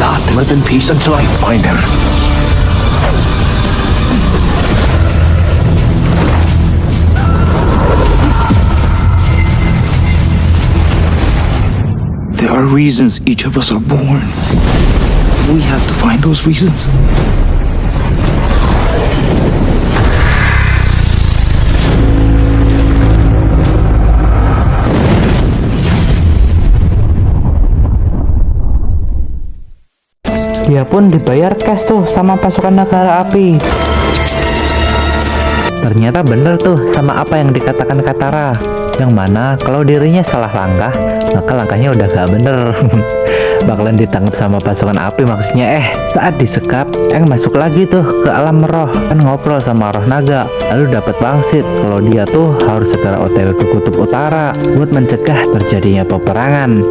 not live in peace until I find him. There are reasons each of us are born. We have to find those reasons. Dia pun dibayar cash tuh sama pasukan negara api. Ternyata bener tuh sama apa yang dikatakan Katara, yang mana kalau dirinya salah langkah, maka langkahnya udah gak bener. Bakalan ditangkap sama pasukan api maksudnya. Saat disekap, Aang masuk lagi tuh ke alam roh, kan ngobrol sama roh naga, lalu dapat wangsit kalau dia tuh harus segera OTW ke kutub utara buat mencegah terjadinya peperangan.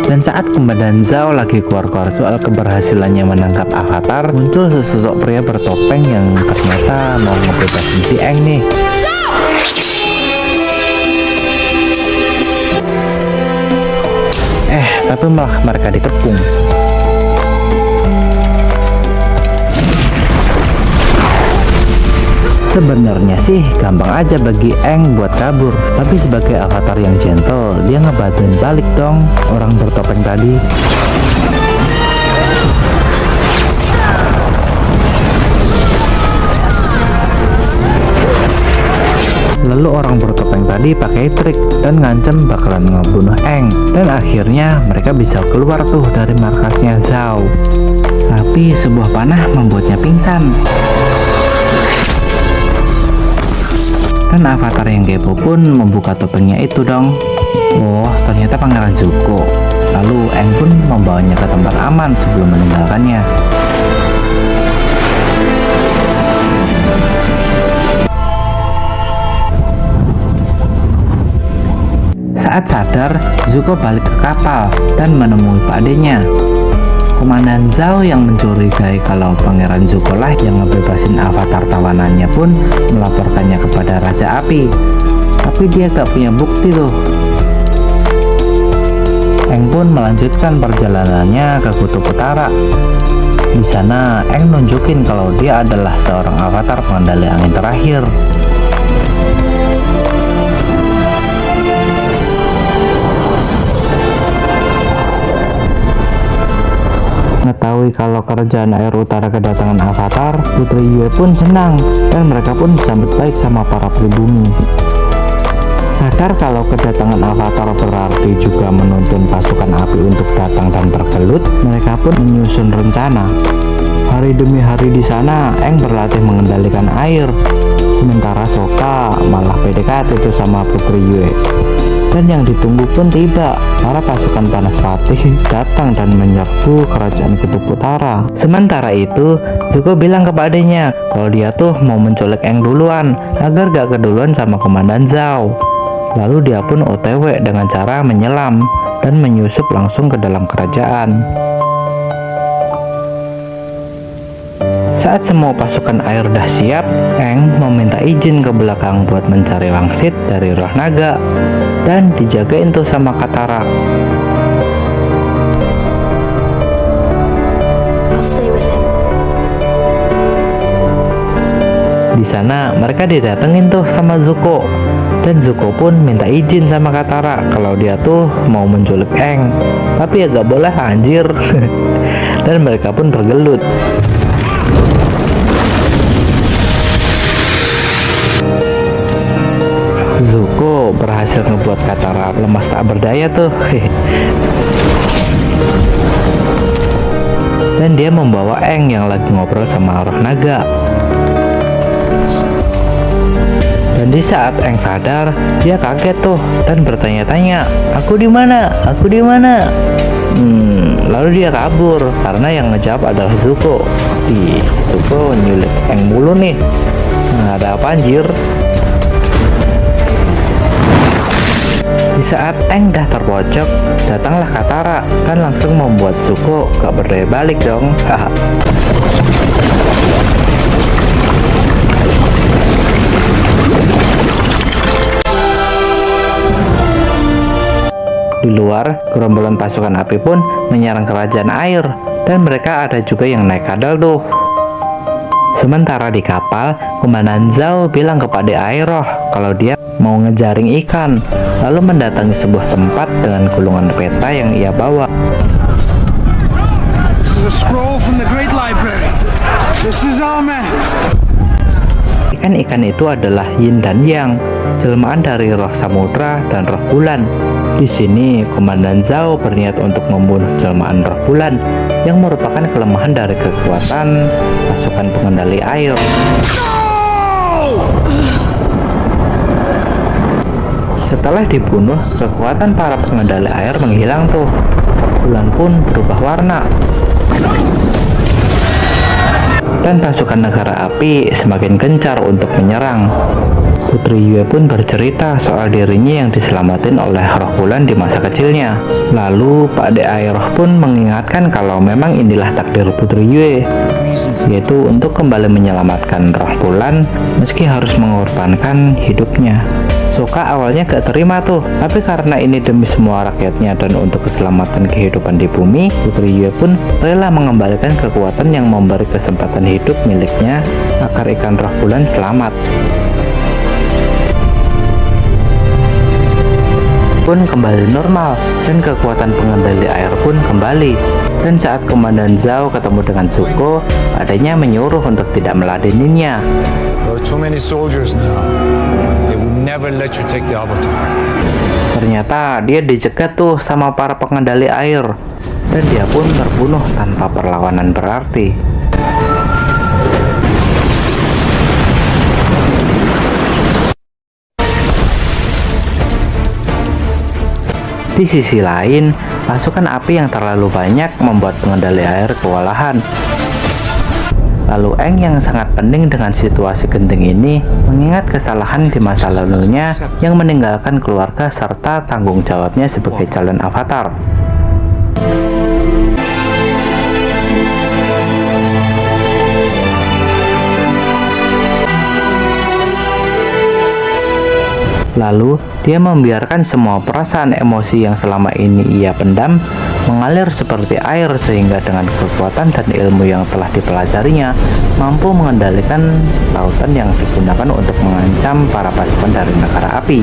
Dan saat Komandan Zhao lagi keluar-keluar soal keberhasilannya menangkap Avatar, muncul sesosok pria bertopeng yang ternyata mau ngebebasin si Aang nih. Tapi malah mereka dikepung. Sebenarnya sih gampang aja bagi Aang buat kabur, tapi sebagai avatar yang gentle, dia ngebantuin balik dong orang bertopeng tadi. Lalu orang bertopeng tadi pakai trik dan ngancem bakalan ngebunuh Aang, dan akhirnya mereka bisa keluar tuh dari markasnya Zhao. Tapi sebuah panah membuatnya pingsan. Dan avatar yang kepo pun membuka topengnya itu dong. Oh, ternyata Pangeran Zuko. Lalu Aang pun membawanya ke tempat aman sebelum meninggalkannya. Saat sadar, Zuko balik ke kapal dan menemui Pak Adenya. Komandan Zhao yang mencurigai kalau Pangeran Zuko lah yang ngebebasin avatar tawanannya pun melaporkannya kepada Raja Api. Tapi dia gak punya bukti tuh. Aang pun melanjutkan perjalanannya ke kutub utara. Di sana Aang nunjukin kalau dia adalah seorang avatar pengendali angin terakhir. Mengetahui kalau kerajaan air utara kedatangan avatar, Putri Yue pun senang dan mereka pun disambut baik sama para pribumi. Sadar kalau kedatangan avatar berarti juga menuntun pasukan api untuk datang dan bergelut, mereka pun menyusun rencana. Hari demi hari di sana, Aang berlatih mengendalikan air, sementara Sokka malah PDKT itu sama Putri Yue. Dan yang ditunggu pun tiba, para pasukan panas patih datang dan menyerbu kerajaan kutub utara. Sementara itu, Zuko bilang kepada adiknya kalau dia tuh mau menculik Aang duluan agar gak keduluan sama Komandan Zhao. Lalu dia pun OTW dengan cara menyelam dan menyusup langsung ke dalam kerajaan. Saat semua pasukan air udah siap, Aang meminta izin ke belakang buat mencari wangsit dari roh naga dan dijagain tuh sama Katara. Di sana mereka didatengin tuh sama Zuko, dan Zuko pun minta izin sama Katara kalau dia tuh mau menculik Aang, tapi ya gak boleh anjir. Dan mereka pun bergelut. Zuko berhasil ngebuat Katara lemas tak berdaya tuh. Dan dia membawa Aang yang lagi ngobrol sama roh naga. Dan di saat Aang sadar, dia kaget tuh dan bertanya-tanya, "Aku di mana? Aku di mana?" Lalu dia kabur karena yang ngejawab adalah Zuko. Zuko nyulik Aang mulu nih. Ada apa anjir? Di saat Aang dah terpojok, datanglah Katara, kan langsung membuat Zuko gak berdaya balik dong. Di luar, gerombolan pasukan api pun menyerang kerajaan air. dan mereka ada juga yang naik kadal tuh. Sementara di kapal, Komandan Zhao bilang kepada Aeroh kalau dia mau ngejaring ikan, lalu mendatangi sebuah tempat dengan gulungan peta yang ia bawa. This is a scroll from the Great Library. This is our map. Ikan-ikan itu adalah Yin dan Yang, jelmaan dari roh samudra dan roh bulan. Di sini, Komandan Zhao berniat untuk membunuh jelmaan roh bulan yang merupakan kelemahan dari kekuatan pasukan pengendali air. Setelah dibunuh, kekuatan para pengendali air menghilang tuh. Bulan pun berubah warna. Dan pasukan negara api semakin gencar untuk menyerang. Putri Yue pun bercerita soal dirinya yang diselamatin oleh roh bulan di masa kecilnya. Lalu Pak De Aeroh pun mengingatkan kalau memang inilah takdir Putri Yue, yaitu untuk kembali menyelamatkan roh bulan meski harus mengorbankan hidupnya. Sokka awalnya gak terima tuh, tapi karena ini demi semua rakyatnya dan untuk keselamatan kehidupan di bumi, Putri Yue pun rela mengembalikan kekuatan yang memberi kesempatan hidup miliknya agar ikan roh bulan selamat. Pun kembali normal dan kekuatan pengendali air pun kembali. Dan saat Komandan Zhao ketemu dengan Zuko, adanya menyuruh untuk tidak meladeninya. There are too many soldiers now. They would never let you take the Avatar. Ternyata dia dicegat tuh sama para pengendali air, dan dia pun terbunuh tanpa perlawanan berarti. Di sisi lain, pasukan api yang terlalu banyak membuat pengendali air kewalahan. Lalu Aang yang sangat pening dengan situasi genting ini mengingat kesalahan di masa lalunya yang meninggalkan keluarga serta tanggung jawabnya sebagai calon avatar. Lalu, dia membiarkan semua perasaan emosi yang selama ini ia pendam mengalir seperti air sehingga dengan kekuatan dan ilmu yang telah dipelajarinya mampu mengendalikan lautan yang digunakan untuk mengancam para pasukan dari negara api.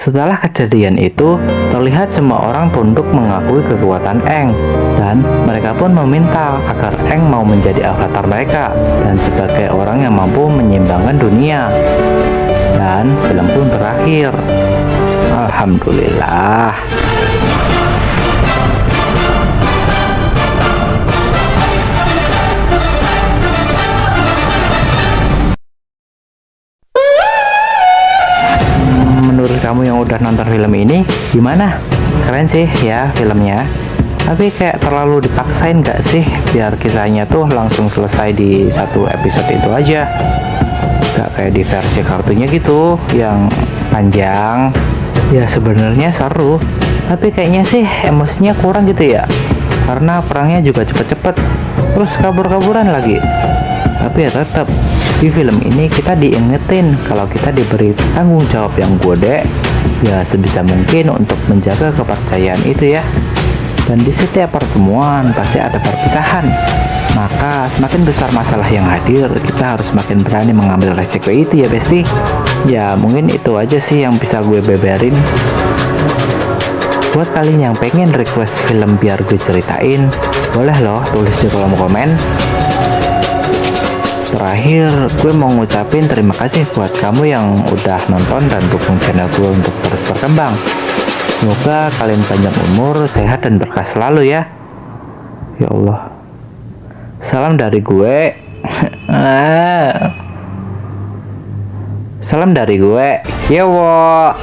Setelah kejadian itu, terlihat semua orang tunduk mengakui kekuatan Aang, dan mereka pun meminta agar Aang mau menjadi avatar mereka dan sebagai orang yang mampu menyeimbangkan dunia. Dan film pun berakhir. Alhamdulillah. Kamu yang udah nonton film ini gimana? Keren sih ya filmnya, tapi kayak terlalu dipaksain gak sih biar kisahnya tuh langsung selesai di satu episode itu aja, gak kayak di versi kartunya gitu yang panjang. Ya sebenarnya seru, tapi kayaknya sih emosinya kurang gitu ya, karena perangnya juga cepet-cepet terus kabur-kaburan lagi. Tapi ya tetap di film ini kita diingetin kalau kita diberi tanggung jawab yang gede, ya sebisa mungkin untuk menjaga kepercayaan itu ya. Dan di setiap pertemuan pasti ada perpisahan, maka semakin besar masalah yang hadir, kita harus semakin berani mengambil resiko itu ya besti. Ya mungkin itu aja sih yang bisa gue beberin. Buat kalian yang pengen request film biar gue ceritain, boleh loh tulis di kolom komen. Terakhir, gue mau ngucapin terima kasih buat kamu yang udah nonton dan dukung channel gue untuk terus berkembang. Semoga kalian panjang umur, sehat, dan berkah selalu ya. Ya Allah. Salam dari gue. Salam dari gue. Yewo.